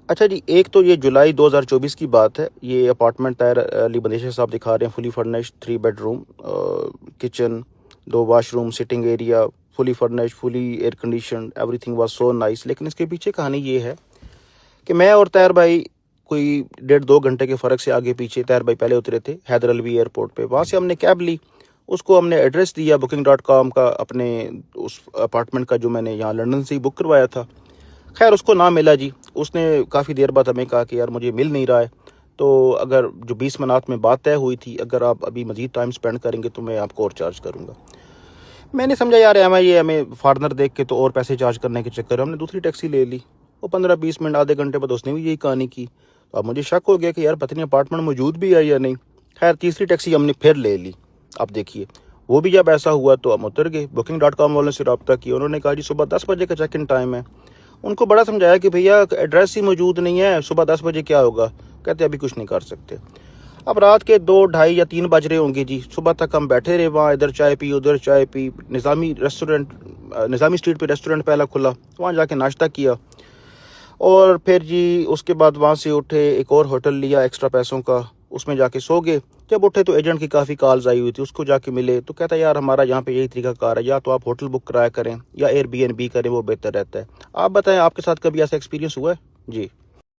अच्छा जी, एक तो ये जुलाई 2024 की बात है। ये अपार्टमेंट ताहिर अली बंदेशा साहब दिखा रहे हैं, fully furnished 3 bedroom, kitchen, 2 washroom, sitting area, fully furnished, fully air conditioned, everything was so nice. लेकिन इसके पीछे कहानी ये है कि मैं और ताहिर भाई कोई 1.5-2 घंटे के फ़र्क से आगे पीछे, ताहिर भाई पहले उतरे थे हैदर अली एयरपोर्ट पे। वहाँ से हमने कैब ली, उसको हमने एड्रेस दिया booking.com का, अपने उस अपार्टमेंट का जो मैंने यहाँ लंदन से ही बुक करवाया था। खैर उसको ना मिला जी। उसने काफ़ी देर बाद हमें कहा कि यार मुझे मिल नहीं रहा है, तो अगर जो 20 मिनट में बात तय हुई थी, अगर आप अभी मज़ीद टाइम स्पेंड करेंगे तो मैं आपको और चार्ज करूँगा। मैंने समझा यार हमें फार्नर देख के तो और पैसे चार्ज करने के चक्कर में हमने दूसरी टैक्सी ले ली। वो 15-20 मिनट, आधे घंटे बाद उसने भी यही कहानी की। तो अब मुझे शक हो गया कि यार पता नहीं अपार्टमेंट मौजूद भी है या नहीं। खैर तीसरी टैक्सी हमने फिर ले ली। अब देखिए, वो भी जब ऐसा हुआ तो हम उतर गए। booking.com वालों से रब्ता किया, उन्होंने कहा जी सुबह 10 बजे का चेक इन टाइम है। उनको बड़ा समझाया कि भैया एड्रेस ही मौजूद नहीं है, सुबह 10 बजे क्या होगा। कहते अभी कुछ नहीं कर सकते। अब रात के 2, ढाई या 3 बज रहे होंगे जी। सुबह तक हम बैठे रहे वहाँ, इधर चाय पी उधर चाय पी। निज़ामी स्ट्रीट पे रेस्टोरेंट पहला खुला, वहाँ जाके नाश्ता किया। और फिर जी उसके बाद वहाँ से उठे, एक और होटल लिया एक्स्ट्रा पैसों का, उसमें जाके सो गए। जब उठे तो एजेंट की काफ़ी कॉल्स आई हुई थी, उसको जाके मिले तो कहता यार हमारा यहाँ पे यही तरीका कार है, या तो आप होटल बुक कराया करें या एयरबीएनबी करें, वो बेहतर रहता है। आप बताएं, आपके साथ कभी ऐसा एक्सपीरियंस हुआ है जी?